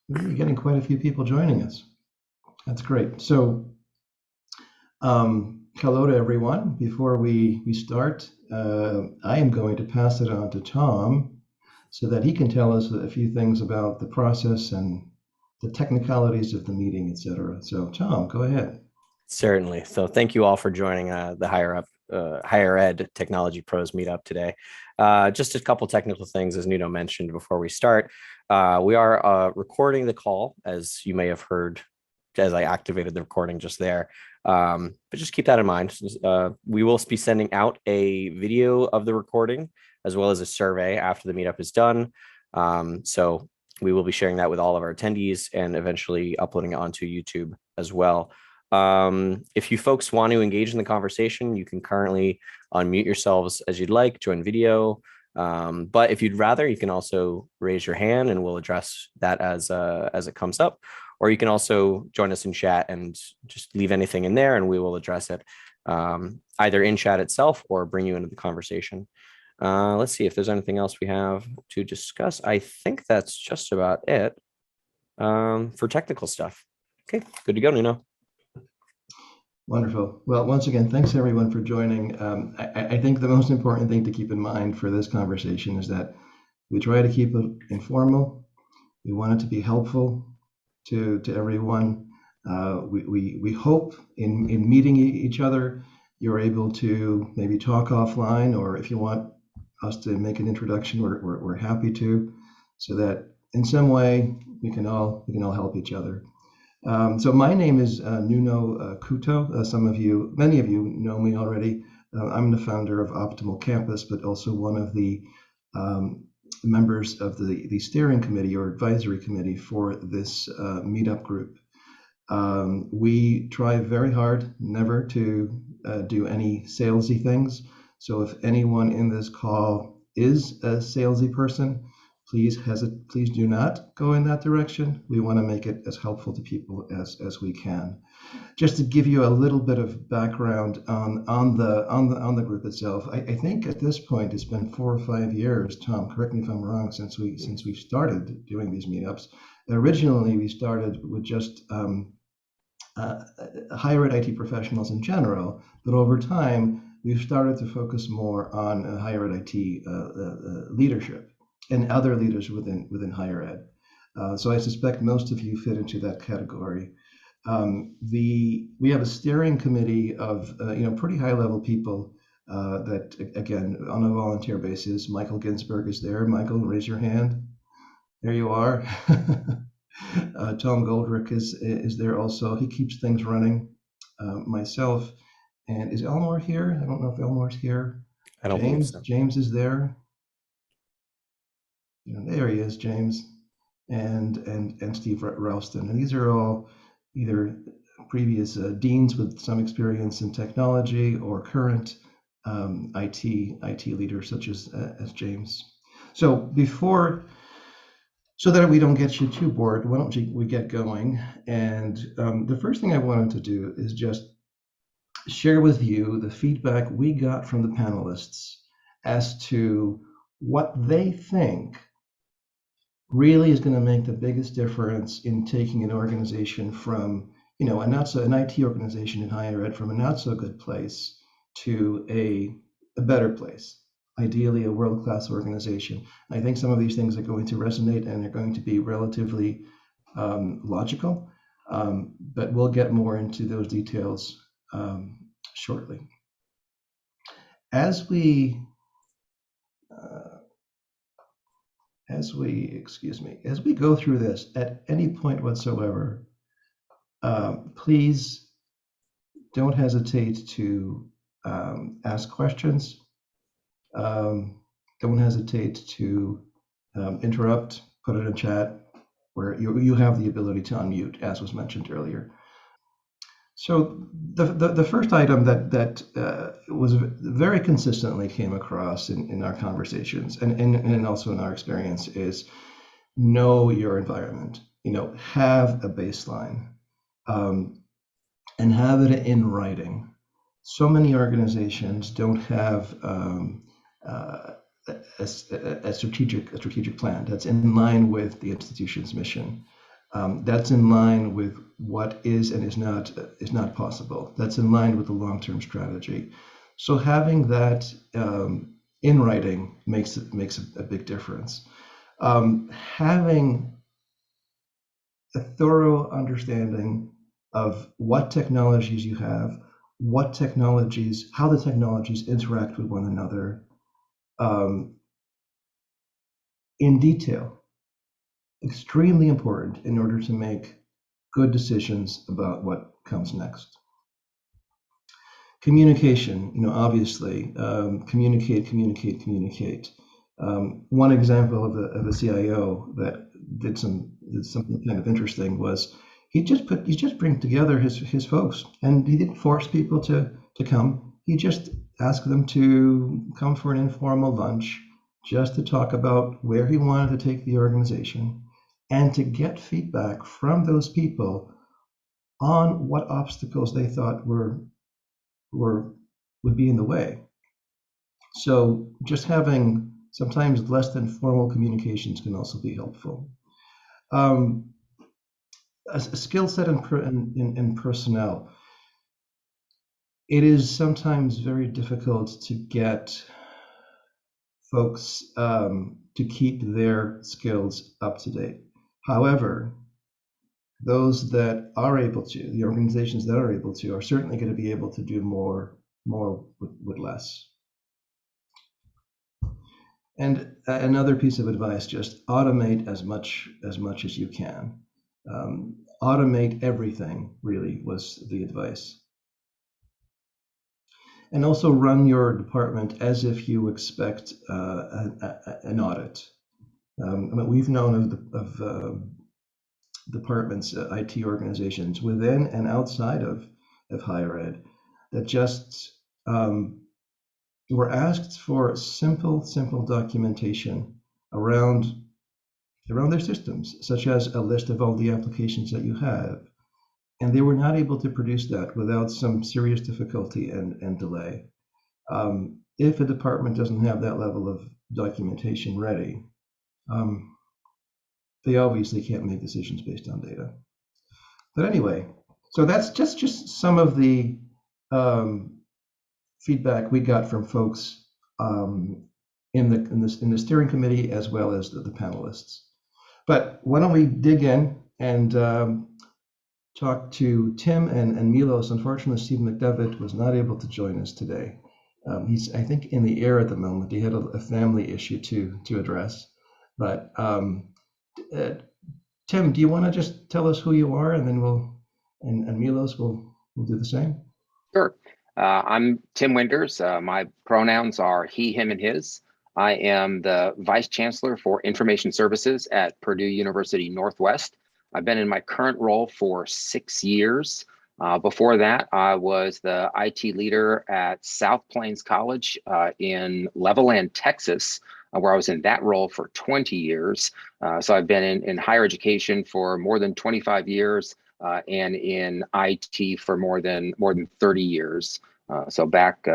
We're getting quite a few people joining us. That's great. So, hello to everyone. Before we start, I am going to pass it on to Tom so that he can tell us a few things about the process and the technicalities of the meeting, etc. So, Tom, go ahead. Certainly. So thank you all for joining the Higher Ed Technology Pros Meetup today. Just a couple technical things, as Nuno mentioned before we start. We are recording the call, as you may have heard as I activated the recording just there. But just keep that in mind. We will be sending out a video of the recording as well as a survey after the meetup is done. So we will be sharing that with all of our attendees and eventually uploading it onto YouTube as well. If you folks want to engage in the conversation, you can currently unmute yourselves as you'd like, join video. But if you'd rather, you can also raise your hand and we'll address that as it comes up. Or you can also join us in chat and just leave anything in there and we will address it either in chat itself or bring you into the conversation. Let's see if there's anything else we have to discuss. I think that's just about it for technical stuff. Okay, good to go, Nuno. Wonderful. Well, once again, thanks everyone for joining. I think the most important thing to keep in mind for this conversation is that we try to keep it informal. We want it to be helpful to everyone. We hope in meeting each other, you're able to maybe talk offline, or if you want us to make an introduction, we're happy to, so that in some way we can all help each other. So my name is Nuno Couto. Many of you know me already. I'm the founder of Optimal Campus, but also one of the members of the steering committee or advisory committee for this meetup group. We try very hard never to do any salesy things. So if anyone in this call is a salesy person, please do not go in that direction. We want to make it as helpful to people as we can. Just to give you a little bit of background on the group itself, I think at this point it's been 4 or 5 years. Tom, correct me if I'm wrong. Since we started doing these meetups, originally we started with just higher ed IT professionals in general, but over time we've started to focus more on higher ed IT leadership and other leaders within higher ed. So I suspect most of you fit into that category. We have a steering committee of pretty high level people that, again, on a volunteer basis. Michael Ginsberg is there. Michael, raise your hand. There you are. Tom Goldrick is there also. He keeps things running. Myself, and is Elmore here? I don't know if Elmore's here. I don't believe so. James is there. There he is, James, and Steve Ralston, and these are all either previous deans with some experience in technology or current IT leaders such as James. So so that we don't get you too bored, why don't we get going? And the first thing I wanted to do is just share with you the feedback we got from the panelists as to what they think really is going to make the biggest difference in taking an organization from, an IT organization in higher ed from a not so good place to a better place, ideally a world-class organization. I think some of these things are going to resonate and are going to be relatively logical, but we'll get more into those details shortly. As we go through this at any point whatsoever, please don't hesitate to ask questions. Don't hesitate to interrupt, put it in chat where you have the ability to unmute, as was mentioned earlier. So the first item that was very consistently came across in our conversations and also in our experience is know your environment. Have a baseline and have it in writing. So many organizations don't have a strategic plan that's in line with the institution's mission. That's in line with what is and is not possible. That's in line with the long-term strategy. So having that in writing makes a big difference. Having a thorough understanding of what technologies you have, how the technologies interact with one another in detail, extremely important in order to make good decisions about what comes next. Communication, obviously, communicate. One example of a CIO that did something kind of interesting was he just bring together his folks, and he didn't force people to come. He just asked them to come for an informal lunch, just to talk about where he wanted to take the organization, and to get feedback from those people on what obstacles they thought would be in the way. So just having sometimes less than formal communications can also be helpful. A skill set in personnel. It is sometimes very difficult to get folks to keep their skills up to date. However, those that are able to, the organizations that are able to, are certainly going to be able to do more with less. And another piece of advice: just automate as much as you can. Automate everything, really, was the advice. And also run your department as if you expect an audit. We've known of departments, IT organizations within and outside of higher ed that just were asked for simple documentation around their systems, such as a list of all the applications that you have. And they were not able to produce that without some serious difficulty and delay. If a department doesn't have that level of documentation ready, they obviously can't make decisions based on data. But anyway, so that's just some of the feedback we got from folks in the steering committee, as well as the panelists. But why don't we dig in and talk to Tim and Milos. Unfortunately, Steve McDevitt was not able to join us today. He's, I think, in the air at the moment. He had a family issue to address. But Tim, do you want to just tell us who you are, and then and Milos will do the same? Sure. I'm Tim Winders. My pronouns are he, him, and his. I am the Vice Chancellor for Information Services at Purdue University Northwest. I've been in my current role for 6 years. Before that, I was the IT leader at South Plains College in Levelland, Texas, where I was in that role for 20 years. So I've been in higher education for more than 25 years and in IT for more than 30 years. So back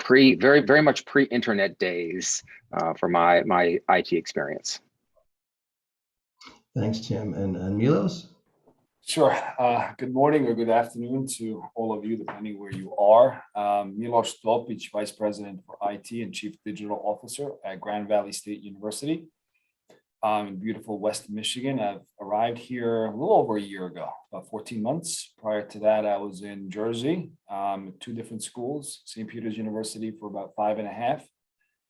very much pre-internet days for my IT experience. Thanks, Tim. And Milos? Sure. Good morning or good afternoon to all of you, depending where you are. Milos Topic, Vice President for IT and Chief Digital Officer at Grand Valley State University in beautiful West Michigan. I've arrived here a little over a year ago, about 14 months. Prior to that, I was in Jersey, 2 different schools, St. Peter's University for about 5.5.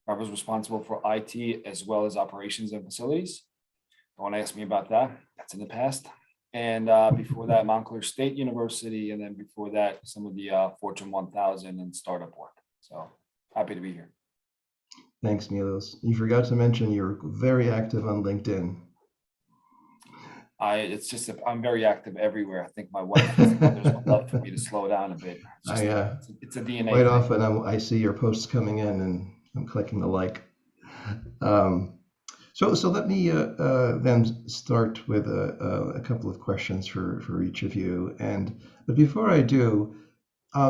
I was responsible for IT as well as operations and facilities. Don't want to ask me about that. That's in the past. And before that, Montclair State University. And then before that, some of the Fortune 1000 and startup work. So happy to be here. Thanks, Milos. You forgot to mention you're very active on LinkedIn. I'm very active everywhere. I think my wife, there's no love for me to slow down a bit. It's a DNA quite thing. often I see your posts coming in and I'm clicking the like. So let me then start with a couple of questions for each of you. But before I do,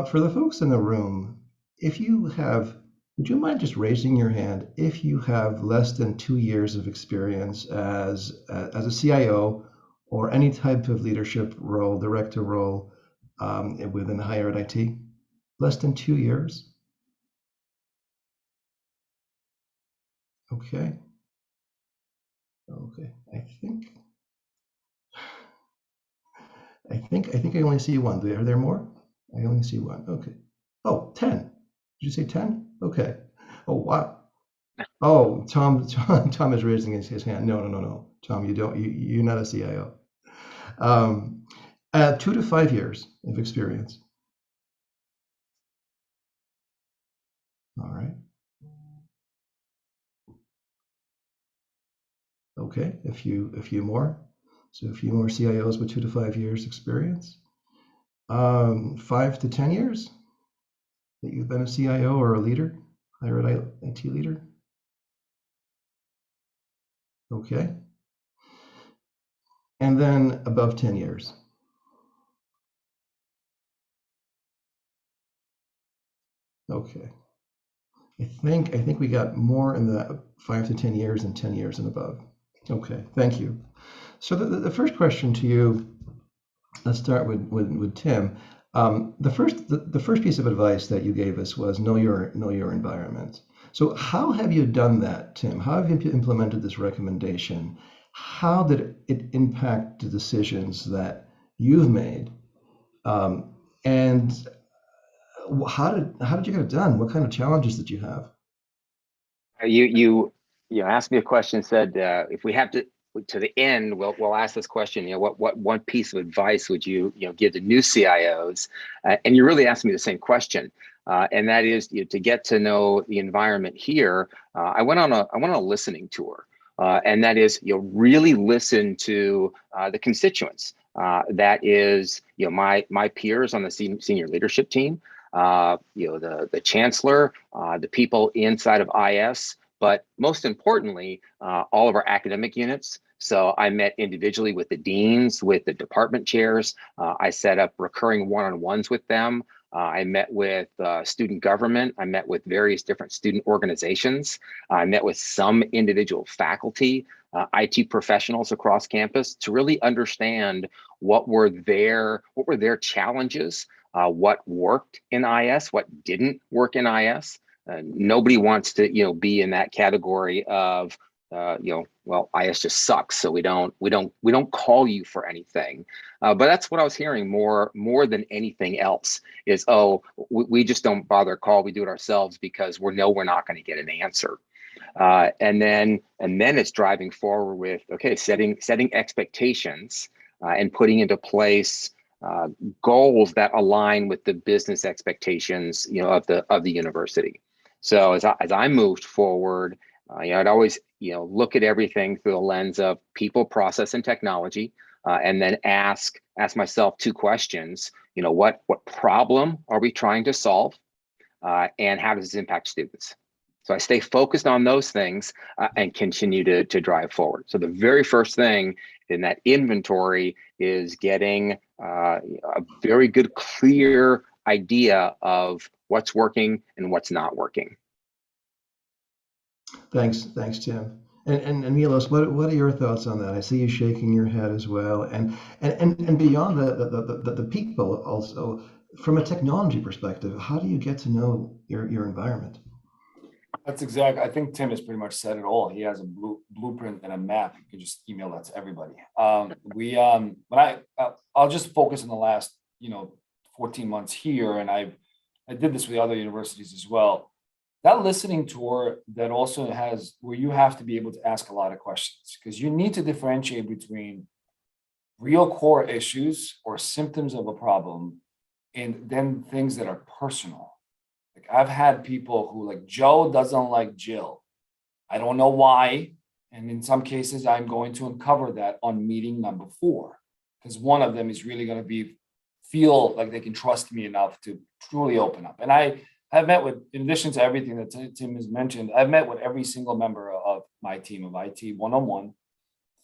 for the folks in the room, would you mind just raising your hand if you have less than 2 years of experience as a CIO or any type of leadership role, director role within higher ed IT? Less than 2 years? Okay. Okay. I think I only see one. Are there more? I only see one. Okay. Oh, 10. Did you say 10? Okay. Oh, wow. Oh, Tom is raising his hand. No. Tom, you're not a CIO. 2 to 5 years of experience. All right. Okay, a few more. So a few more CIOs with 2 to 5 years experience. 5 to 10 years that you've been a CIO or a leader, higher ed IT leader. Okay. And then above 10 years. Okay. I think we got more in the 5 to 10 years and 10 years and above. Okay, thank you. So the first question to you, let's start with Tim. The first piece of advice that you gave us was know your environment. So how have you done that, Tim? How have you implemented this recommendation? How did it impact the decisions that you've made? And how did you get it done? What kind of challenges did you have? You asked me a question, said if we have to the end, we'll ask this question. What one piece of advice would you give to new CIOs? And you really asked me the same question, and that is to get to know the environment here. I went on a listening tour, and that is really listen to the constituents. That is my peers on the senior leadership team. The chancellor, the people inside of IS, but most importantly, all of our academic units. So I met individually with the deans, with the department chairs. I set up recurring one-on-ones with them. I met with student government. I met with various different student organizations. I met with some individual faculty, IT professionals across campus to really understand what were their challenges, what worked in IS, what didn't work in IS. Nobody wants to be in that category of well, IS just sucks, so we don't call you for anything. But that's what I was hearing more than anything else is, oh, we just don't bother call, we do it ourselves because we're not going to get an answer. And then it's driving forward with setting expectations and putting into place goals that align with the business expectations of the university. So as I moved forward, I'd always look at everything through the lens of people, process, and technology, and then ask myself two questions. What problem are we trying to solve, and how does this impact students? So I stay focused on those things and continue to drive forward. So the very first thing in that inventory is getting a very good, clear idea of what's working and what's not working. Thanks, Tim. And Milos, what are your thoughts on that? I see you shaking your head as well. And beyond the people also, from a technology perspective, how do you get to know your environment? That's exactly. I think Tim has pretty much said it all. He has a blueprint and a map. You can just email that to everybody. I'll just focus on the last 14 months here, and I did this with other universities as well. That listening tour that also has where you have to be able to ask a lot of questions, because you need to differentiate between real core issues or symptoms of a problem and then things that are personal. Like I've had people who like Joe doesn't like Jill. I don't know why. And in some cases, I'm going to uncover that on meeting number 4, because one of them is really going to feel like they can trust me enough to truly open up. And I've met with, in addition to everything that Tim has mentioned, I've met with every single member of my team of IT one-on-one,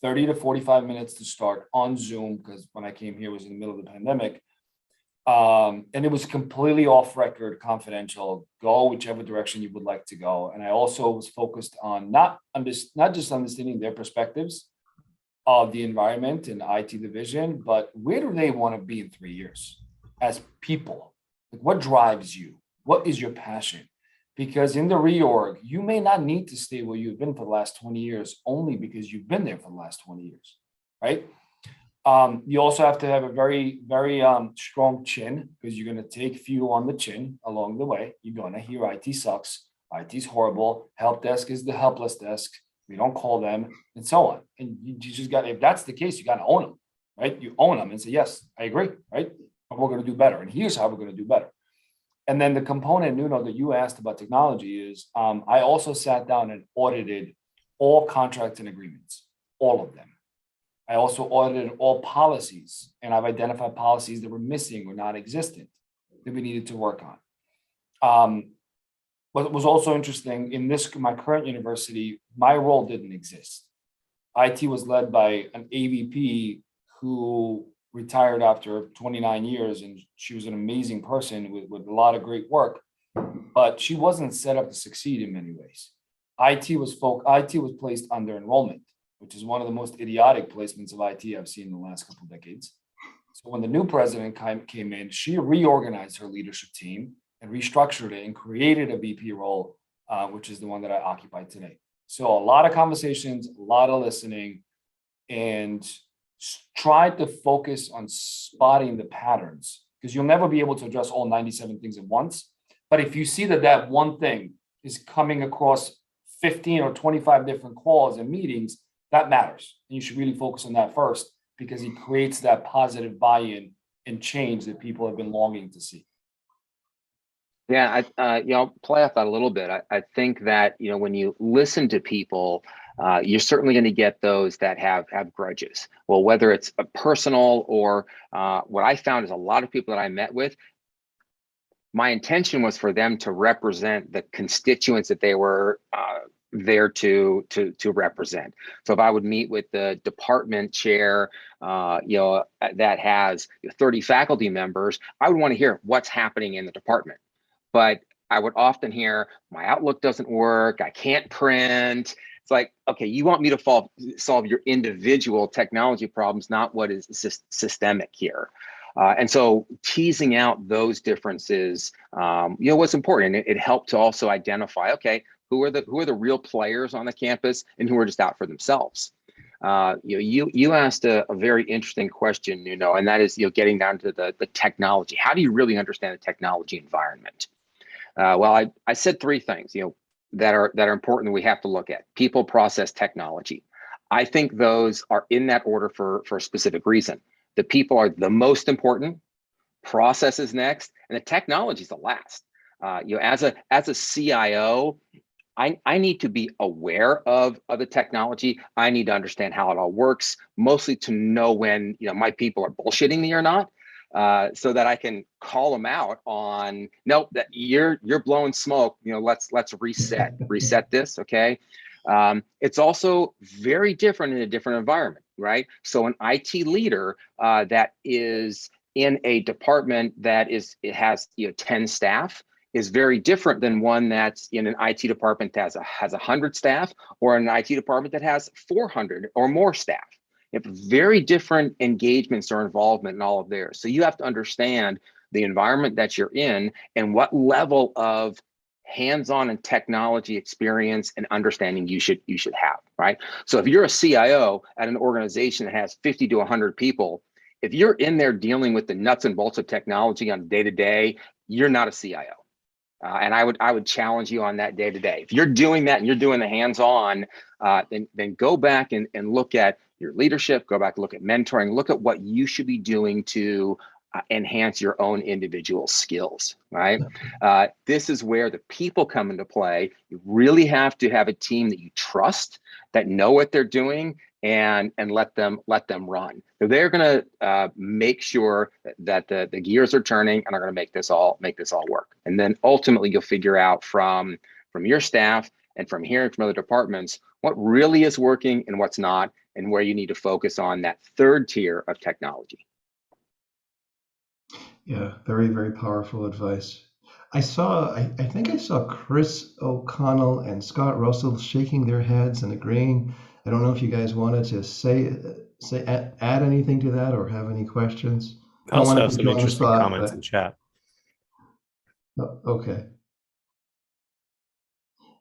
30 to 45 minutes to start on Zoom, because when I came here it was in the middle of the pandemic. And it was completely off record, confidential, go whichever direction you would like to go. And I also was focused on not just understanding their perspectives, of the environment and IT division, but where do they want to be in 3 years as people? Like, what drives you? What is your passion? Because in the reorg, you may not need to stay where you've been for the last 20 years only because you've been there for the last 20 years, right? You also have to have a very, very strong chin, because you're going to take fuel on the chin along the way. You're going to hear IT sucks, IT's horrible, help desk is the helpless desk, we don't call them, and so on. And you just got, if that's the case, you got to own them, right? You own them and say, yes, I agree, right? But we're going to do better. And here's how we're going to do better. And then the component, Nuno, that you asked about technology is, I also sat down and audited all contracts and agreements, all of them. I also audited all policies, and I've identified policies that were missing or non-existent that we needed to work on. What was also interesting in my current university, my role didn't exist. IT was led by an AVP who retired after 29 years, and she was an amazing person with a lot of great work, but she wasn't set up to succeed in many ways. IT was placed under enrollment, which is one of the most idiotic placements of IT I've seen in the last couple of decades. So when the new president came in, she reorganized her leadership team and restructured it and created a VP role, which is the one that I occupy today. So a lot of conversations, a lot of listening, and try to focus on spotting the patterns, because you'll never be able to address all 97 things at once. But if you see that one thing is coming across 15 or 25 different calls and meetings, that matters. And you should really focus on that first, because it creates that positive buy-in and change that people have been longing to see. Yeah, play off that a little bit. I think that, when you listen to people, you're certainly going to get those that have grudges. Well, whether it's a personal or what I found is a lot of people that I met with, my intention was for them to represent the constituents that they were there to represent. So if I would meet with the department chair, that has 30 faculty members, I would want to hear what's happening in the department. But I would often hear, my Outlook doesn't work, I can't print. It's like, okay, you want me to solve your individual technology problems, not what is systemic here. And so teasing out those differences, was important. It helped to also identify, okay, who are the real players on the campus and who are just out for themselves. You asked a very interesting question, and that is, getting down to the technology. How do you really understand the technology environment? Well, I said three things, that are important that we have to look at: people, process, technology. I think those are in that order for a specific reason. The people are the most important, process is next, and the technology is the last. As a CIO, I need to be aware of the technology. I need to understand how it all works, mostly to know when my people are bullshitting me or not, so that I can call them out on, nope, that you're blowing smoke. Let's reset this. Okay. It's also very different in a different environment, right? So an IT leader that is in a department that has 10 staff is very different than one that's in an IT department that has 100 staff, or an IT department that has 400 or more staff. You have very different engagements or involvement in all of theirs. So you have to understand the environment that you're in and what level of hands-on and technology experience and understanding you should have, right? So if you're a CIO at an organization that has 50 to 100 people, if you're in there dealing with the nuts and bolts of technology on day-to-day, you're not a CIO. And I would challenge you on that day-to-day. If you're doing that and you're doing the hands-on, then go back and look at your leadership, go back and look at mentoring, look at what you should be doing to enhance your own individual skills, right? This is where the people come into play. You really have to have a team that you trust, that know what they're doing, and let them run. So they're going to make sure that the gears are turning and are going to make this all work. And then ultimately you'll figure out from your staff and from hearing from other departments what really is working and what's not, and where you need to focus on that third tier of technology. Yeah, very, very powerful advice. I think I saw Chris O'Connell and Scott Russell shaking their heads and agreeing. I don't know if you guys wanted to add anything to that or have any questions. I also want have to put some you on the interesting spot, comments in chat. Okay.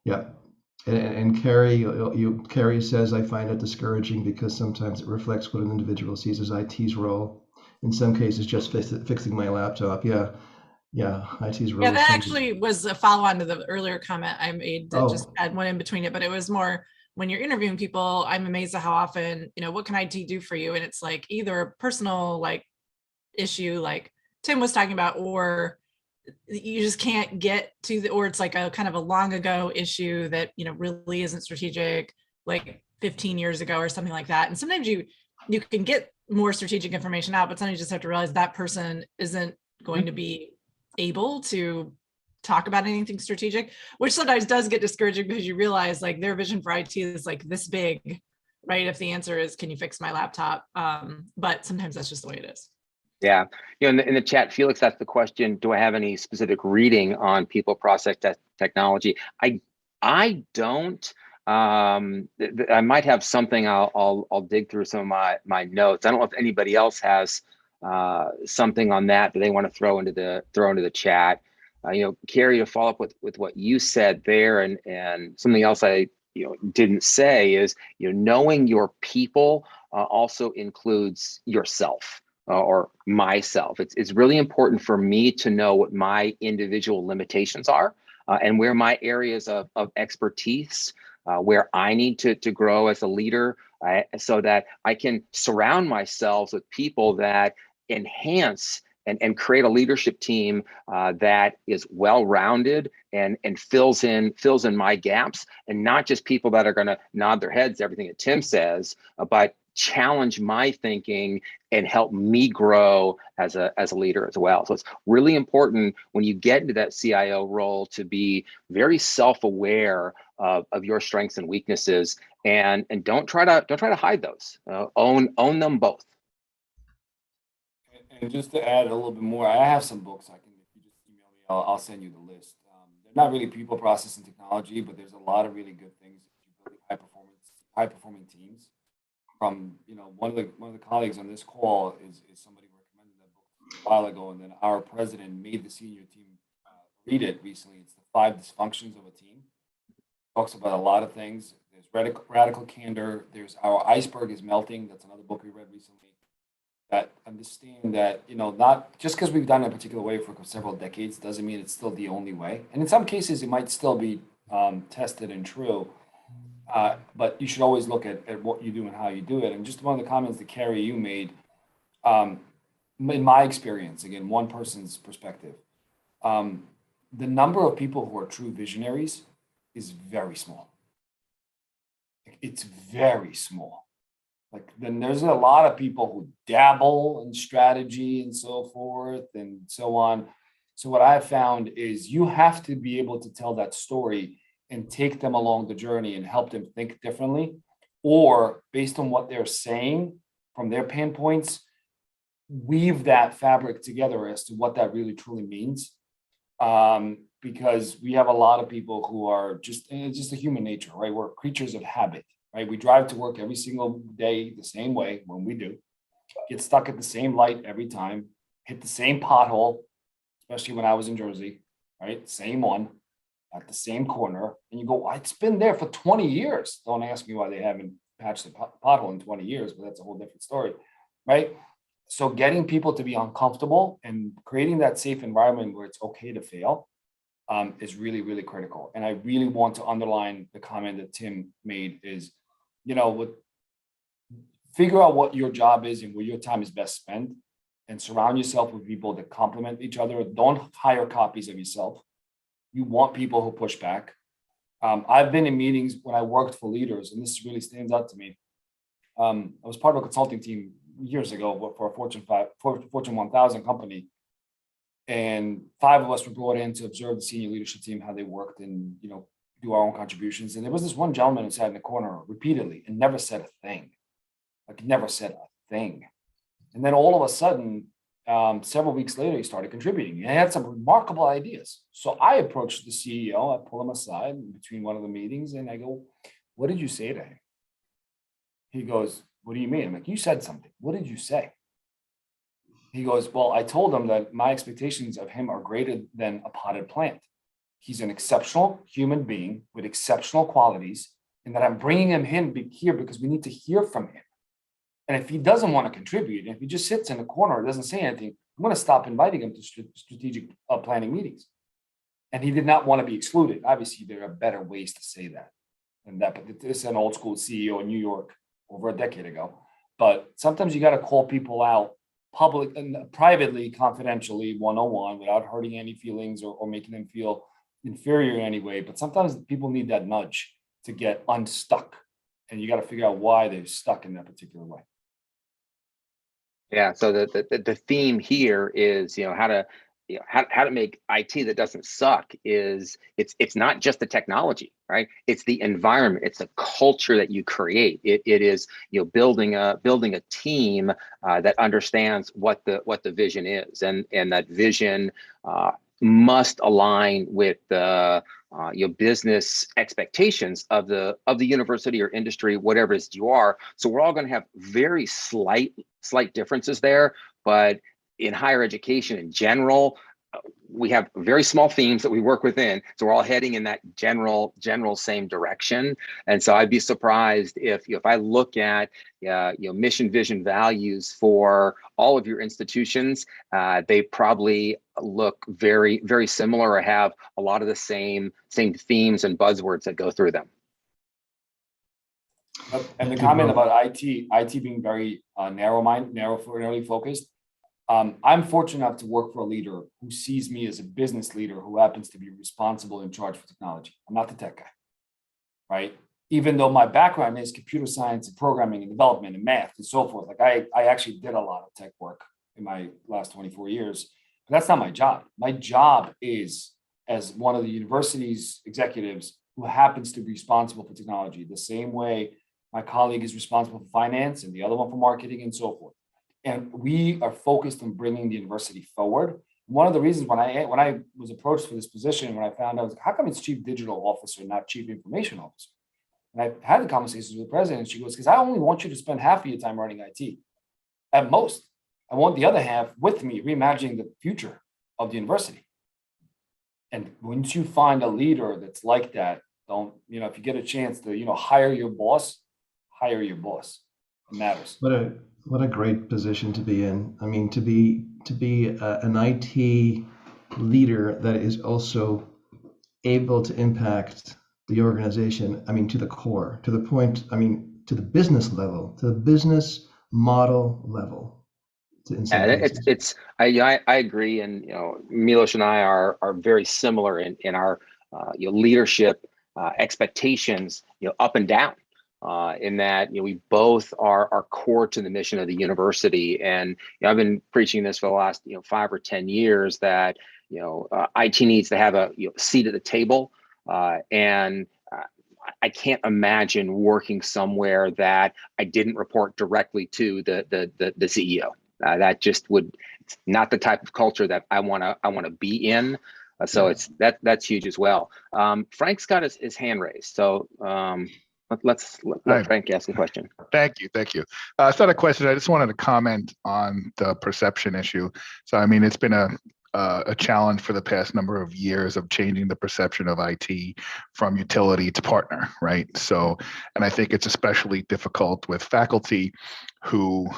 Yeah. And Carrie, Carrie says, I find it discouraging because sometimes it reflects what an individual sees as IT's role. In some cases, just fixing my laptop. Yeah. Yeah. IT's role. Yeah, that actually was a follow on to the earlier comment I made that just had one in between it, but it was more when you're interviewing people, I'm amazed at how often, what can IT do for you? And it's like either a personal like issue like Tim was talking about, or you just can't get to or it's like a kind of a long ago issue that, really isn't strategic, like 15 years ago or something like that. And sometimes you can get more strategic information out, but sometimes you just have to realize that person isn't going to be able to talk about anything strategic, which sometimes does get discouraging because you realize like their vision for IT is like this big, right? If the answer is, can you fix my laptop? But sometimes that's just the way it is. Yeah, in the chat, Felix asked the question, do I have any specific reading on people, process, technology? I don't. I might have something. I'll dig through some of my notes. I don't know if anybody else has something on that they want to throw into the chat. Carrie, to follow up with what you said there, and something else I didn't say is knowing your people also includes yourself. Or myself. It's really important for me to know what my individual limitations are and where my areas of expertise, where I need to grow as a leader, so that I can surround myself with people that enhance and create a leadership team that is well-rounded and fills in my gaps, and not just people that are going to nod their heads to everything that Tim says, but challenge my thinking and help me grow as a leader as well. So it's really important when you get into that CIO role to be very self-aware of your strengths and weaknesses, and don't try to hide those. Own them both. And just to add a little bit more, I have some books. If you just email me, I'll send you the list. They're not really people, process, and technology, but there's a lot of really good things if you build high performing teams. From one of the colleagues on this call is somebody who recommended that book a while ago, and then our president made the senior team read it recently. It's the 5 Dysfunctions of a Team. It talks about a lot of things. There's radical candor. There's Our Iceberg is Melting. That's another book we read recently. That understand that not just because we've done it a particular way for several decades doesn't mean it's still the only way. And in some cases, it might still be tested and true. But you should always look at what you do and how you do it. And just one of the comments that Carrie, you made, in my experience, again, one person's perspective, the number of people who are true visionaries is very small. It's very small. Then there's a lot of people who dabble in strategy and so forth and so on. So what I've found is you have to be able to tell that story and take them along the journey and help them think differently, or based on what they're saying from their pain points, weave that fabric together as to what that really truly means. Because we have a lot of people who are it's just a human nature, right? We're creatures of habit, right? We drive to work every single day the same way when we do, get stuck at the same light every time, hit the same pothole, especially when I was in Jersey, right? Same one. At the same corner, and you go, it's been there for 20 years. Don't ask me why they haven't patched the pothole in 20 years, but that's a whole different story, right? So getting people to be uncomfortable and creating that safe environment where it's okay to fail is really, really critical. And I really want to underline the comment that Tim made is, figure out what your job is and where your time is best spent, and surround yourself with people that complement each other. Don't hire copies of yourself. You want people who push back. I've been in meetings when I worked for leaders, and this really stands out to me. I was part of a consulting team years ago for a Fortune 1000 company, and 5 of us were brought in to observe the senior leadership team, how they worked, and do our own contributions. And there was this one gentleman who sat in the corner repeatedly and never said a thing, never said a thing. And then all of a sudden, several weeks later, he started contributing. And he had some remarkable ideas. So I approached the CEO. I pull him aside in between one of the meetings, and I go, "What did you say to him?" He goes, what do you mean? I'm like, you said something. What did you say? He goes, well, I told him that my expectations of him are greater than a potted plant. He's an exceptional human being with exceptional qualities, and that I'm bringing him here because we need to hear from him. And if he doesn't want to contribute, if he just sits in the corner and doesn't say anything, I'm going to stop inviting him to strategic planning meetings. And he did not want to be excluded. Obviously, there are better ways to say that than that. But this is an old school CEO in New York over a decade ago. But sometimes you got to call people out public and privately, confidentially, one-on-one, without hurting any feelings or making them feel inferior in any way. But sometimes people need that nudge to get unstuck. And you got to figure out why they're stuck in that particular way. Yeah. So the theme here is, how to make IT that doesn't suck is it's not just the technology, right? It's the environment. It's the culture that you create. It is, building a team that understands what the vision is, and that vision must align with the business expectations of the university or industry, whatever it is you are. So we're all going to have very slight differences there, but in higher education in general, we have very small themes that we work within. So we're all heading in that general same direction. And so I'd be surprised if I look at mission, vision, values for all of your institutions, they probably look very, very similar or have a lot of the same themes and buzzwords that go through them. And the comment about IT being very narrowly focused. I'm fortunate enough to work for a leader who sees me as a business leader who happens to be responsible in charge for technology. I'm not the tech guy, right? Even though my background is computer science and programming and development and math and so forth. Like I actually did a lot of tech work in my last 24 years, but that's not my job. My job is as one of the university's executives who happens to be responsible for technology, the same way my colleague is responsible for finance and the other one for marketing and so forth. And we are focused on bringing the university forward. One of the reasons when I was approached for this position, when I found out, how come it's chief digital officer, not chief information officer? And I had the conversations with the president, and she goes, because I only want you to spend half of your time running IT. At most, I want the other half with me, reimagining the future of the university. And once you find a leader that's like that, if you get a chance to, hire your boss. It matters. What a great position to be in. I mean, to be an IT leader that is also able to impact the organization. I mean, to the core, to the point. I mean, to the business level, to the business model level. I agree, and Milos and I are very similar in our leadership expectations, up and down. In that we both are core to the mission of the university, and I've been preaching this for the last 5 or 10 years that IT needs to have a seat at the table, and I can't imagine working somewhere that I didn't report directly to the CEO. That just it's not the type of culture that I want to be in. So that's huge as well. Frank's got his hand raised, so. Let's let Frank ask a question. Thank you. It's not a question. I just wanted to comment on the perception issue. So, I mean, it's been a challenge for the past number of years of changing the perception of IT from utility to partner, right? So, and I think it's especially difficult with faculty who,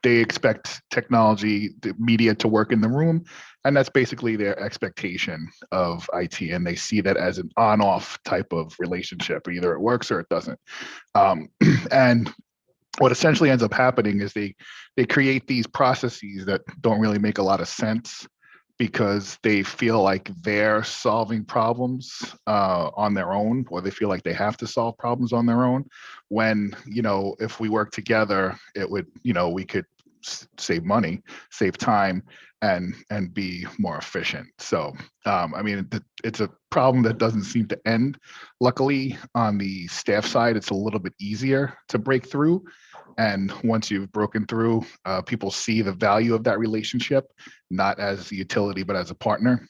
they expect technology, the media to work in the room, and that's basically their expectation of IT, and they see that as an on-off type of relationship. Either it works or it doesn't. And what essentially ends up happening is they create these processes that don't really make a lot of sense because they feel like they're solving problems on their own, or they feel like they have to solve problems on their own. When, if we work together, it would, we could save money, save time, and be more efficient. So, I mean, it's a problem that doesn't seem to end. Luckily, on the staff side, it's a little bit easier to break through. And once you've broken through, people see the value of that relationship, not as a utility, but as a partner.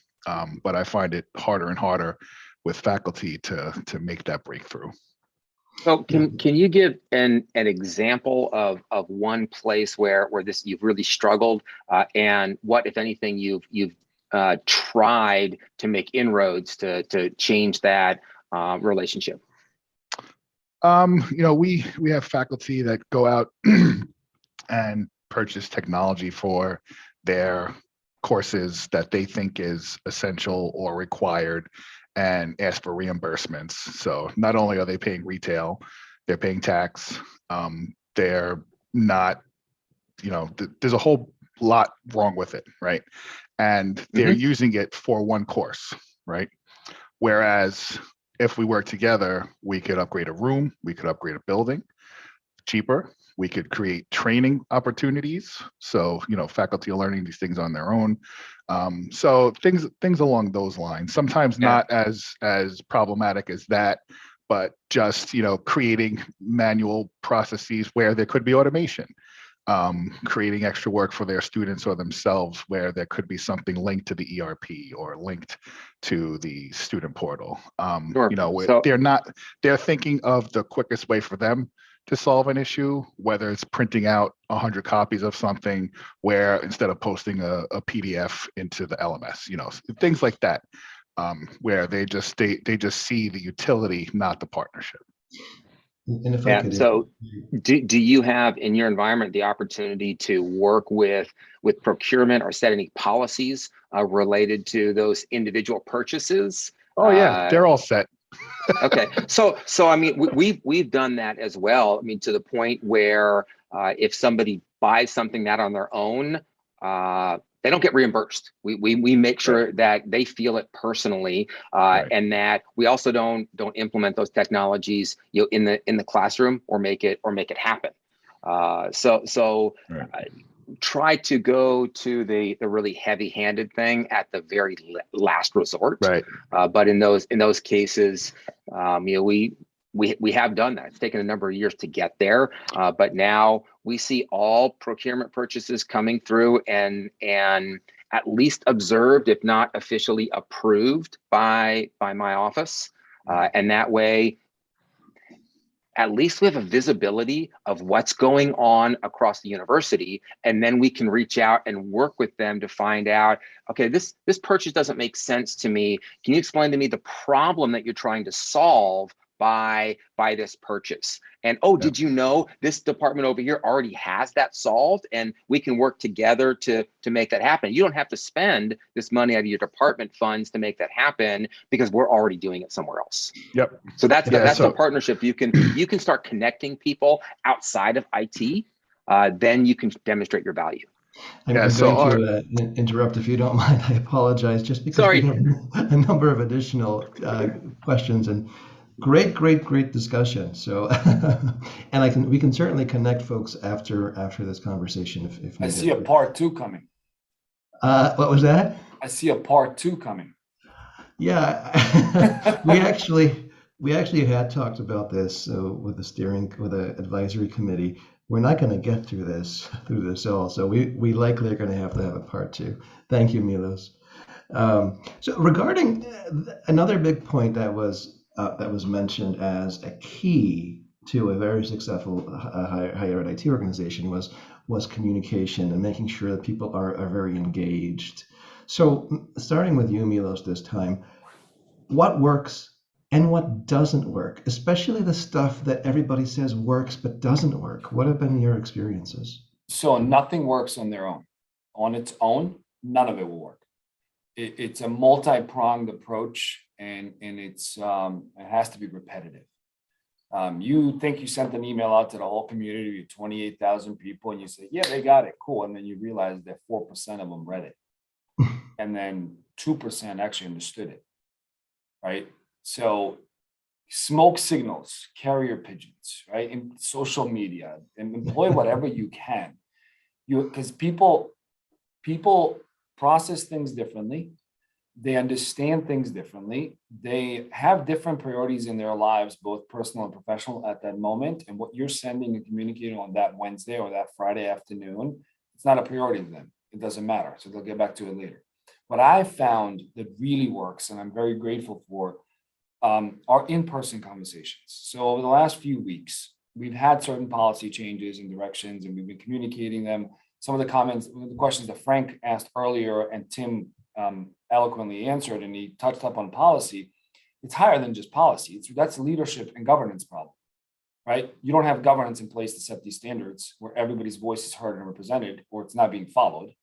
But I find it harder and harder with faculty to make that breakthrough. So can you give an example of one place where this you've really struggled, and what, if anything, you've tried to make inroads to change that relationship? We have faculty that go out and purchase technology for their courses that they think is essential or required and ask for reimbursements. So not only are they paying retail, they're paying tax. They're not, there's a whole lot wrong with it, right? And they're using it for one course, right? Whereas if we work together, we could upgrade a room, we could upgrade a building cheaper. We could create training opportunities. So, faculty are learning these things on their own. So things along those lines, sometimes not as problematic as that, but just, creating manual processes where there could be automation, creating extra work for their students or themselves where there could be something linked to the ERP or linked to the student portal. Sure. They're thinking of the quickest way for them to solve an issue, whether it's printing out 100 copies of something where instead of posting a PDF into the LMS, things like that, where they just see the utility, not the partnership. And if I could, so do you have in your environment the opportunity to work with procurement or set any policies related to those individual purchases? Oh yeah, they're all set. Okay, so I mean, we've done that as well. I mean, to the point where if somebody buys something that on their own, they don't get reimbursed. We make sure that they feel it personally, and that we also don't implement those technologies, in the classroom or make it happen. Try to go to the really heavy-handed thing at the very last resort. Right. But in those cases, we have done that. It's taken a number of years to get there, but now we see all procurement purchases coming through and at least observed, if not officially approved by my office, and that way, at least we have a visibility of what's going on across the university, and then we can reach out and work with them to find out, okay, this purchase doesn't make sense to me. Can you explain to me the problem that you're trying to solve by this purchase? And did you know this department over here already has that solved, and we can work together to make that happen. You don't have to spend this money out of your department funds to make that happen because we're already doing it somewhere else. Yep. So that's the partnership. You can start connecting people outside of IT. Then you can demonstrate your value. I'm going to interrupt if you don't mind. I apologize, just because we have a number of additional questions and great discussion. So, and we can certainly connect folks after this conversation if needed. I see a part 2 coming. What was that? I see a part 2 coming. Yeah, we actually had talked about this with the advisory committee. We're not going to get through this all, so we likely are going to have a part 2. Thank you, Milos. So regarding another big point that was mentioned as a key to a very successful higher ed IT organization was communication and making sure that people are very engaged. So starting with you, Milos, this time, what works and what doesn't work, especially the stuff that everybody says works but doesn't work? What have been your experiences? So nothing works on their own. On its own, none of it will work. It's a multi-pronged approach, and it has to be repetitive. You think you sent an email out to the whole community, 28,000 people, and you say, yeah, they got it, cool. And then you realize that 4% of them read it. And then 2% actually understood it, right? So smoke signals, carrier pigeons, right? In social media, and employ whatever you can. Because people process things differently. They understand things differently. They have different priorities in their lives, both personal and professional at that moment. And what you're sending and communicating on that Wednesday or that Friday afternoon, it's not a priority to them. It doesn't matter. So they'll get back to it later. What I found that really works, and I'm very grateful for, are in-person conversations. So over the last few weeks, we've had certain policy changes and directions, and we've been communicating them. Some of the comments, the questions that Frank asked earlier and Tim eloquently answered, and he touched up on policy. It's higher than just policy. That's leadership and governance problem, right? You don't have governance in place to set these standards where everybody's voice is heard and represented, or it's not being followed.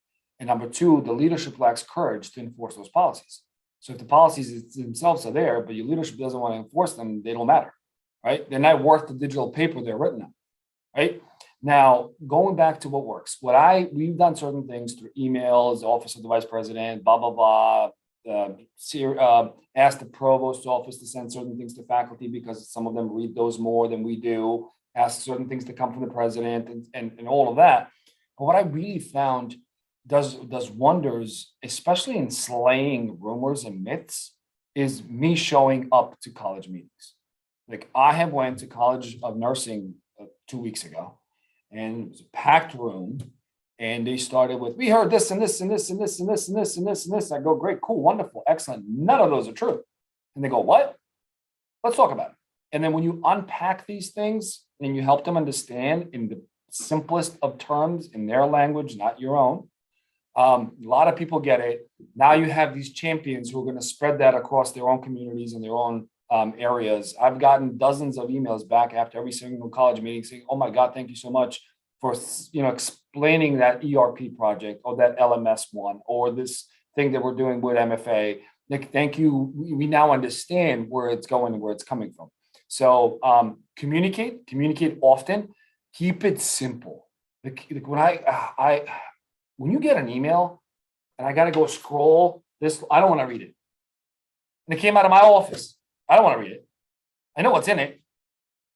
And number two, the leadership lacks courage to enforce those policies. So if the policies themselves are there, but your leadership doesn't want to enforce them, they don't matter, right? They're not worth the digital paper they're written on, right? Now, going back to what works, we've done certain things through emails, Office of the Vice President, blah, blah, blah, ask the Provost's office to send certain things to faculty because some of them read those more than we do, ask certain things to come from the president and all of that. But what I really found does wonders, especially in slaying rumors and myths, is me showing up to college meetings. Like I have went to College of Nursing 2 weeks ago, and it was a packed room, and they started with, we heard this and this and this and this and this and this and this and this. I go, great, cool, wonderful, excellent. None of those are true. And they go, what? Let's talk about it. And then when you unpack these things and you help them understand in the simplest of terms, in their language, not your own, a lot of people get it. Now you have these champions who are going to spread that across their own communities and their own areas. I've gotten dozens of emails back after every single college meeting saying, oh my God, thank you so much for explaining that ERP project or that LMS one or this thing that we're doing with MFA. Nick, thank you. We now understand where it's going and where it's coming from. So communicate often, keep it simple. When you get an email and I got to go scroll this, I don't want to read it. And it came out of my office. I don't want to read it. I know what's in it.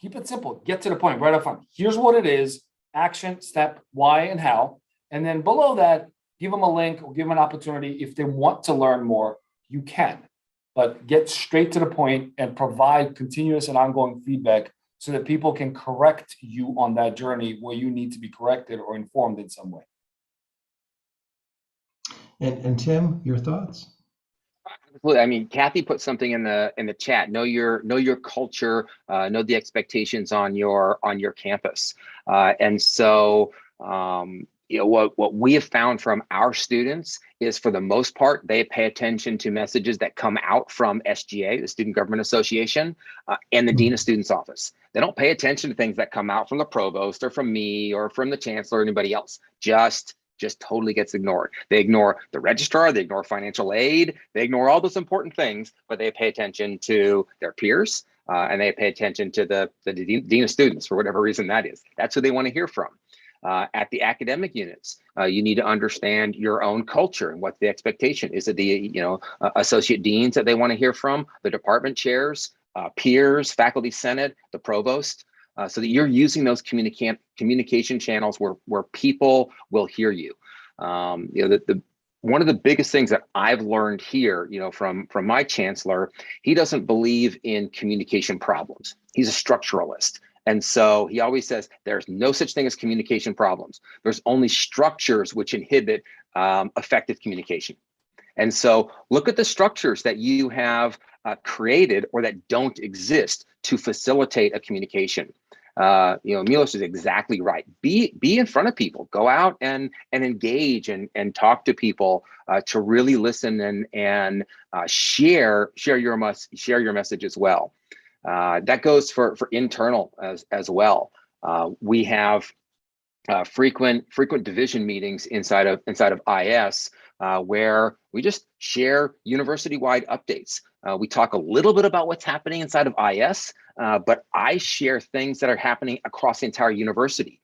Keep it simple. Get to the point right up front. Here's what it is, action, step, why, and how. And then below that, give them a link or give them an opportunity. If they want to learn more, you can. But get straight to the point and provide continuous and ongoing feedback so that people can correct you on that journey where you need to be corrected or informed in some way. And Tim, your thoughts? I mean, Kathy put something in the chat. Know your culture. Know the expectations on your campus. And so, what we have found from our students is, for the most part, they pay attention to messages that come out from SGA, the Student Government Association, and the Dean of Students Office. They don't pay attention to things that come out from the provost or from me or from the chancellor or anybody else. Just totally gets ignored. They ignore the registrar, they ignore financial aid, they ignore all those important things, but they pay attention to their peers and they pay attention to the Dean of Students for whatever reason that is. That's who they want to hear from. At the academic units, you need to understand your own culture and what the expectation is. It the associate deans that they want to hear from, the department chairs, peers, faculty senate, the provost. So that you're using those communication channels where people will hear you. One of the biggest things that I've learned here, from my chancellor, he doesn't believe in communication problems. He's a structuralist. And so he always says there's no such thing as communication problems. There's only structures which inhibit effective communication. And so look at the structures that you have created or that don't exist to facilitate a communication. Milos is exactly right. Be in front of people. Go out and engage and talk to people to really listen and share your message as well. That goes for internal as well. We have frequent division meetings inside of IS where we just share university-wide updates. We talk a little bit about what's happening inside of IS, but I share things that are happening across the entire university.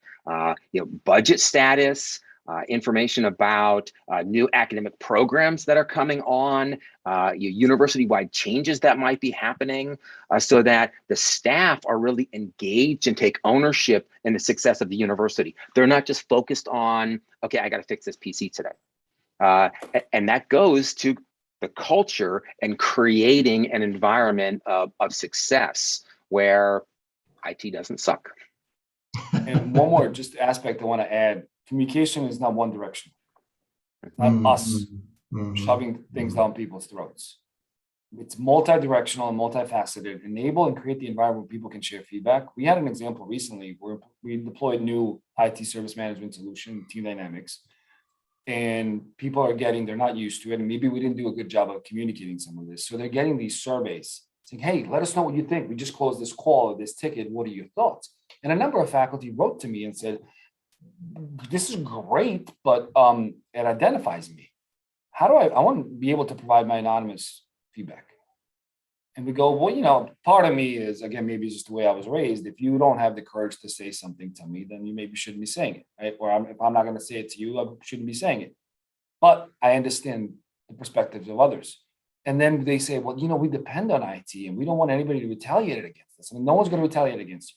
Budget status, information about new academic programs that are coming on, university-wide changes that might be happening, so that the staff are really engaged and take ownership in the success of the university. They're not just focused on, okay, I got to fix this PC today. And that goes to the culture and creating an environment of success where IT doesn't suck. And one more just aspect I want to add. Communication is not one direction. Not us shoving things down people's throats. It's multi-directional and multifaceted. Enable and create the environment where people can share feedback. We had an example recently where we deployed new IT service management solution, Team Dynamics, and people are they're not used to it. And maybe we didn't do a good job of communicating some of this. So they're getting these surveys saying, hey, let us know what you think. We just closed this call or this ticket. What are your thoughts? And a number of faculty wrote to me and said, this is great, but it identifies me. How do I want to be able to provide my anonymous feedback? And we go, well, part of me is, again, maybe it's just the way I was raised. If you don't have the courage to say something to me, then you maybe shouldn't be saying it, right? Or if I'm not going to say it to you, I shouldn't be saying it. But I understand the perspectives of others. And then they say, well, we depend on IT and we don't want anybody to retaliate against us. I mean, no one's going to retaliate against you,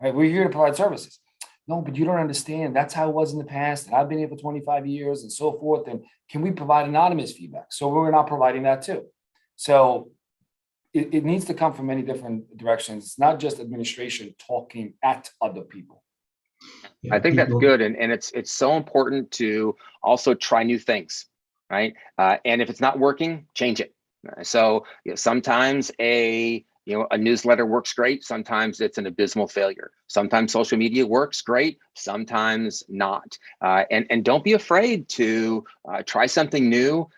right? We're here to provide services. No, but you don't understand. That's how it was in the past. And I've been here for 25 years and so forth. And can we provide anonymous feedback? So we're not providing that too. So it needs to come from many different directions. It's not just administration talking at other people. Yeah, I think that's good. And it's so important to also try new things, right? And if it's not working, change it. So sometimes a newsletter works great. Sometimes it's an abysmal failure. Sometimes social media works great. Sometimes not. And don't be afraid to try something new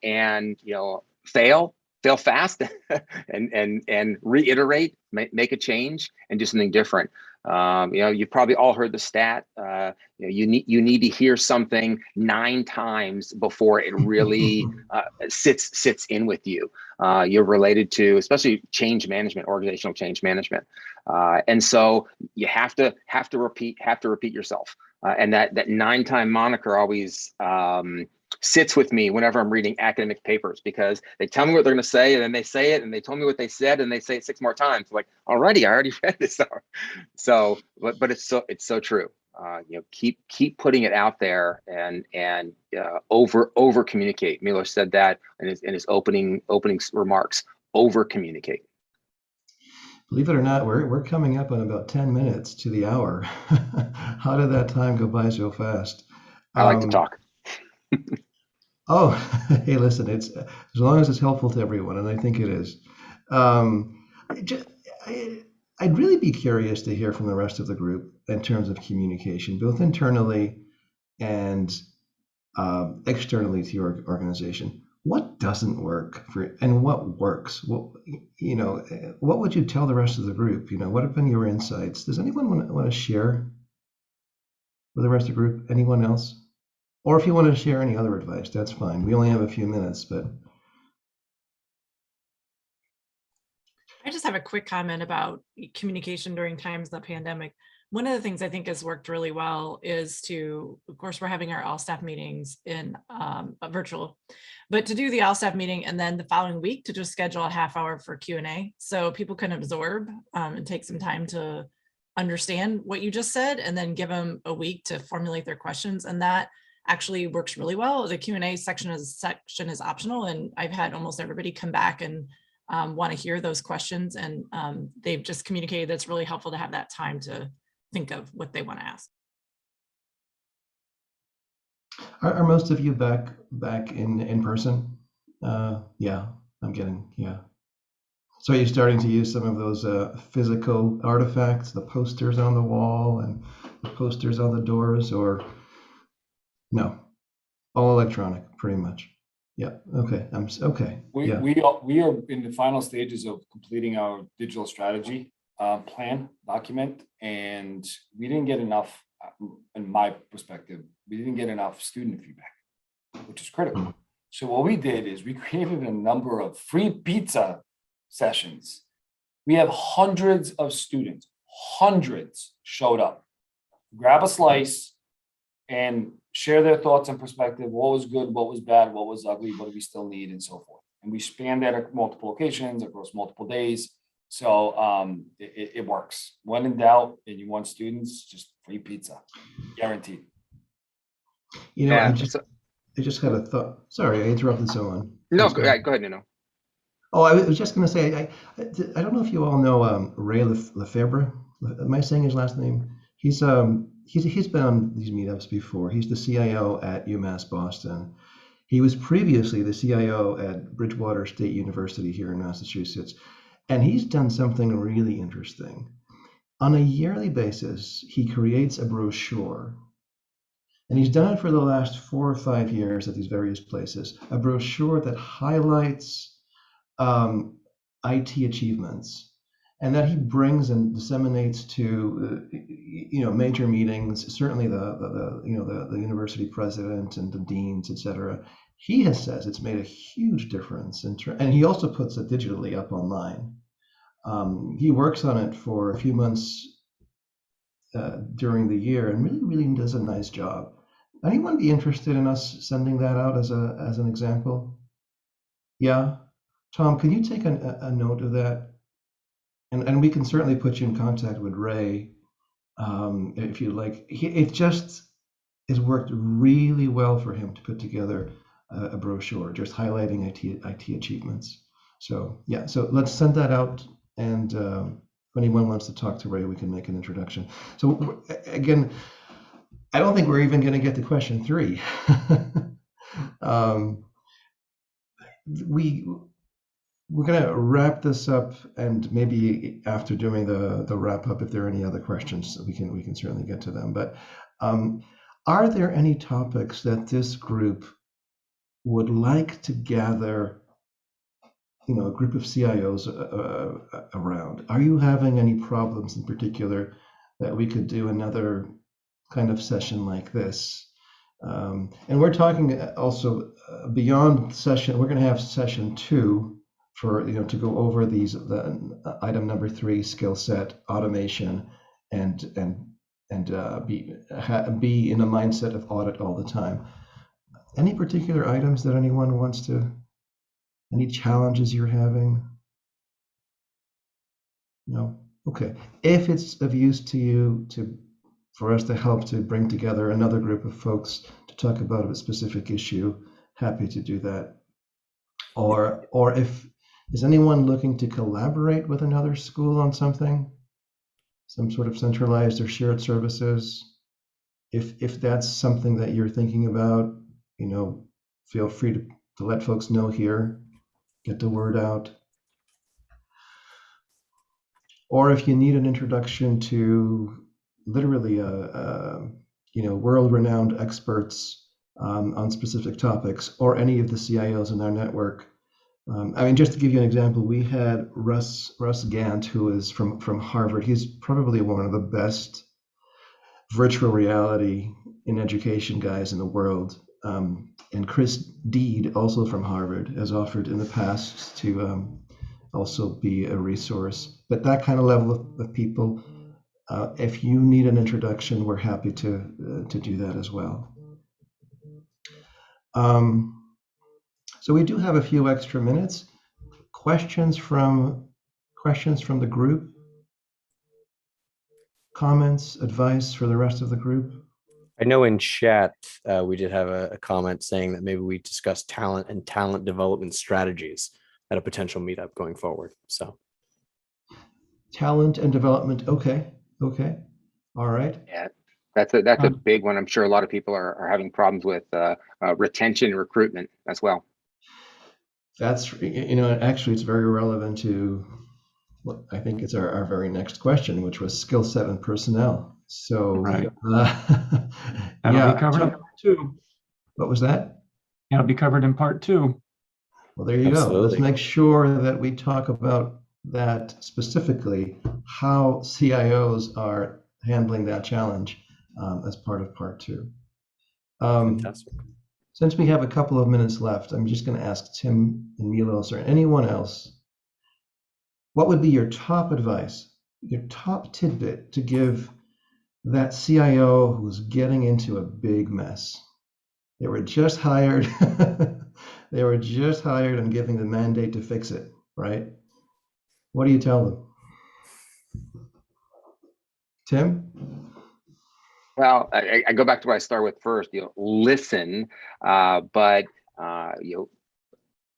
and fail fast and reiterate, make a change and do something different. You've probably all heard the stat. You need to hear something 9 times before it really sits in with you. You're related to, especially change management, organizational change management, and so you have to repeat yourself. And that 9-time moniker always sits with me whenever I'm reading academic papers, because they tell me what they're going to say and then they say it and they told me what they said and they say it 6 more times. Like, already, I already read this. So, but it's so true. Keep putting it out there and over communicate. Milos said that in his opening remarks. Over communicate. Believe it or not, we're coming up on about 10 minutes to the hour. How did that time go by so fast? I like to talk. Oh, hey, listen, it's as long as it's helpful to everyone, and I think it is. I'd really be curious to hear from the rest of the group in terms of communication, both internally and externally to your organization. What doesn't work and what works? What would you tell the rest of the group? What have been your insights? Does anyone want to share with the rest of the group? Anyone else? Or if you want to share any other advice, that's fine. We only have a few minutes, but. I just have a quick comment about communication during times of the pandemic. One of the things I think has worked really well is of course, we're having our all staff meetings in virtual, but to do the all staff meeting and then the following week to just schedule a half hour for Q&A so people can absorb and take some time to understand what you just said, and then give them a week to formulate their questions. And that actually works really well. The Q&A section is optional, and I've had almost everybody come back and want to hear those questions, and they've just communicated that's really helpful to have that time to think of what they want to ask. Are most of you back in person? Yeah, I'm getting, yeah. So are you starting to use some of those physical artifacts, the posters on the wall and the posters on the doors, or no? All electronic, pretty much. Yeah. Okay. Okay. We are in the final stages of completing our digital strategy plan document, and we didn't get enough, in my perspective, we didn't get enough student feedback, which is critical. So what we did is we created a number of free pizza sessions. We have hundreds of students, showed up, grab a slice and share their thoughts and perspective. What was good, what was bad, what was ugly, what do we still need, and so forth. And we spanned that at multiple locations across multiple days. So it works. When in doubt and you want students, just free pizza, guaranteed. I just had a thought. Sorry, I interrupted someone. No, go ahead, Nuno. Oh, I was just going to say, I don't know if you all know Ray Lefebvre. Am I saying his last name? He's been on these meetups before. He's the CIO at UMass Boston. He was previously the CIO at Bridgewater State University here in Massachusetts, and he's done something really interesting. On a yearly basis, he creates a brochure, and he's done it for the last 4 or 5 years at these various places, a brochure that highlights IT achievements, and that he brings and disseminates to major meetings, certainly the university president and the deans, etc. He says it's made a huge difference, and he also puts it digitally up online. He works on it for a few months during the year and really does a nice job. Anyone be interested in us sending that out as an example? Yeah, Tom, can you take a note of that? And we can certainly put you in contact with Ray if you like. It just has worked really well for him to put together a brochure just highlighting IT achievements. So yeah, so let's send that out, and if anyone wants to talk to Ray, we can make an introduction. So again, I don't think we're even going to get to question 3. We're going to wrap this up, and maybe after doing the wrap up, if there are any other questions, we can certainly get to them. But are there any topics that this group would like to gather, a group of CIOs around? Are you having any problems in particular that we could do another kind of session like this? And we're talking also beyond session. We're going to have session 2 for to go over the item number 3, skill set automation, and be in a mindset of audit all the time. Any particular items that anyone wants to? Any challenges you're having? No? Okay. If it's of use to you for us to help to bring together another group of folks to talk about a specific issue, happy to do that. Or if is anyone looking to collaborate with another school on something, some sort of centralized or shared services? If that's something that you're thinking about, feel free to let folks know here, get the word out. Or if you need an introduction to literally world-renowned experts on specific topics, or any of the CIOs in our network. Just to give you an example, we had Russ Gant, who is from Harvard. He's probably one of the best virtual reality in education guys in the world. And Chris Deed, also from Harvard, has offered in the past to also be a resource. But that kind of level of people, if you need an introduction, we're happy to do that as well. So we do have a few extra minutes. Questions from the group? Comments, advice for the rest of the group? I know in chat, we did have a comment saying that maybe we discuss talent and talent development strategies at a potential meetup going forward. So talent and development. Okay. All right. Yeah, that's a big one. I'm sure a lot of people are having problems with retention and recruitment as well. That's, actually it's very relevant to what I think it's our very next question, which was skill set and personnel. So right. That'll be covered in part 2. What was that? That'll be covered in part 2. Well, there you go. Let's make sure that we talk about that specifically, how CIOs are handling that challenge as part of part 2. Fantastic. Since we have a couple of minutes left, I'm just going to ask Tim and Milos or anyone else, what would be your top advice, your top tidbit to give that CIO who's getting into a big mess? They were just hired. They were just hired and giving the mandate to fix it, right? What do you tell them? Tim? Well, I go back to what I started with first. Listen, but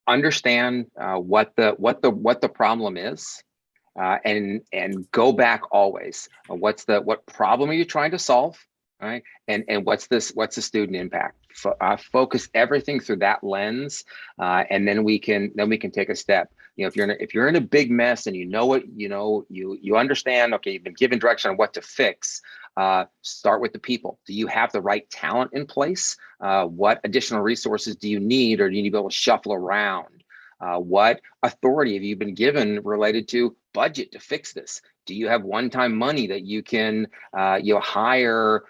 understand what the problem is, and go back always. What problem are you trying to solve? right? And what's the student impact? Focus everything through that lens, and then we can take a step. You know, if you're in a big mess and you know what, you understand. Okay, you've been given direction on what to fix. Start with the people. Do you have the right talent in place? What additional resources do you need, or do you need to be able to shuffle around? What authority have you been given related to budget to fix this? Do you have one-time money that you can hire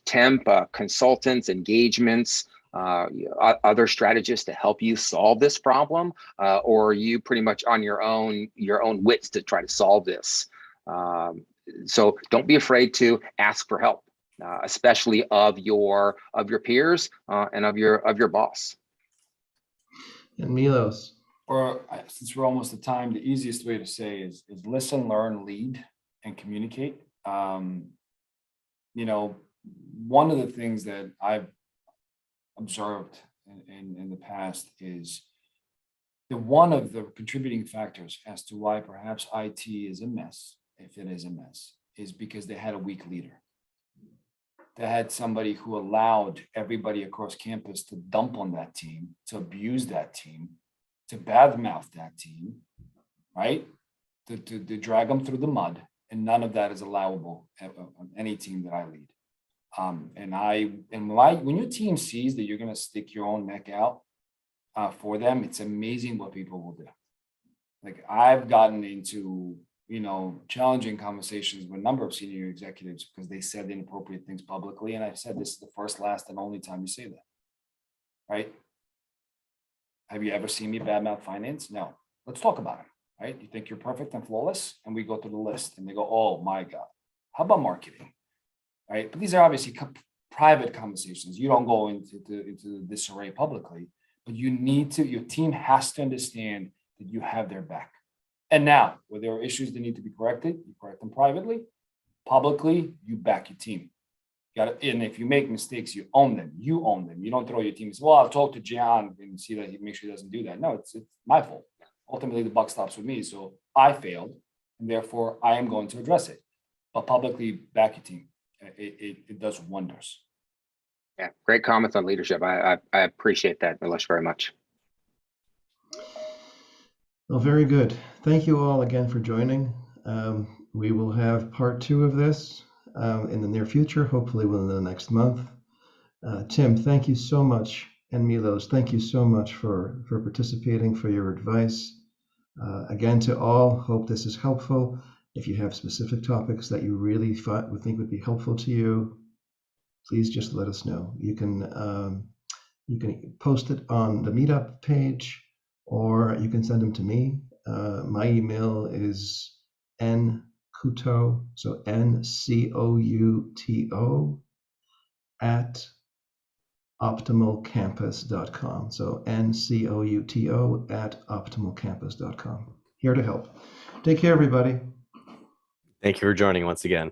temp consultants, engagements, other strategists to help you solve this problem, or are you pretty much on your own wits to try to solve this? So don't be afraid to ask for help, especially of your peers and of your boss. And Milos. Or since we're almost at time, the easiest way to say is listen, learn, lead, and communicate. You know, one of the things that I've observed in the past is that one of the contributing factors as to why perhaps IT is a mess, if it is a mess, is because they had a weak leader. They had somebody who allowed everybody across campus to dump on that team, to abuse that team, to badmouth that team, right? To drag them through the mud. And none of that is allowable on any team that I lead. When your team sees that you're going to stick your own neck out for them, it's amazing what people will do. Like, I've gotten into, challenging conversations with a number of senior executives because they said inappropriate things publicly. And I've said, this is the first, last, and only time you say that, right? Have you ever seen me badmouth finance? No. Let's talk about it, right? You think you're perfect and flawless? And we go through the list and they go, oh my God, how about marketing? Right? But these are obviously private conversations. You don't go into the disarray publicly, but your team has to understand that you have their back. And now, where there are issues that need to be corrected, you correct them privately. Publicly, you back your team. And if you make mistakes, you own them. You own them. You don't throw your team and say, well, I'll talk to John and see that he makes sure he doesn't do that. No, it's my fault. Ultimately, the buck stops with me. So I failed, and therefore I am going to address it. But publicly, back your team. It does wonders. Yeah, great comments on leadership. I appreciate that, Milos, very much. Well, very good. Thank you all again for joining. We will have part 2 of this in the near future, hopefully within the next month. Tim, thank you so much. And Milos, thank you so much for participating, for your advice. Again, to all, hope this is helpful. If you have specific topics that you really would think would be helpful to you, please just let us know. You can post it on the Meetup page, or you can send them to me. My email is ncouto, so NCOUTO at optimalcampus.com. So NCOUTO at optimalcampus.com. Here to help. Take care, everybody. Thank you for joining once again.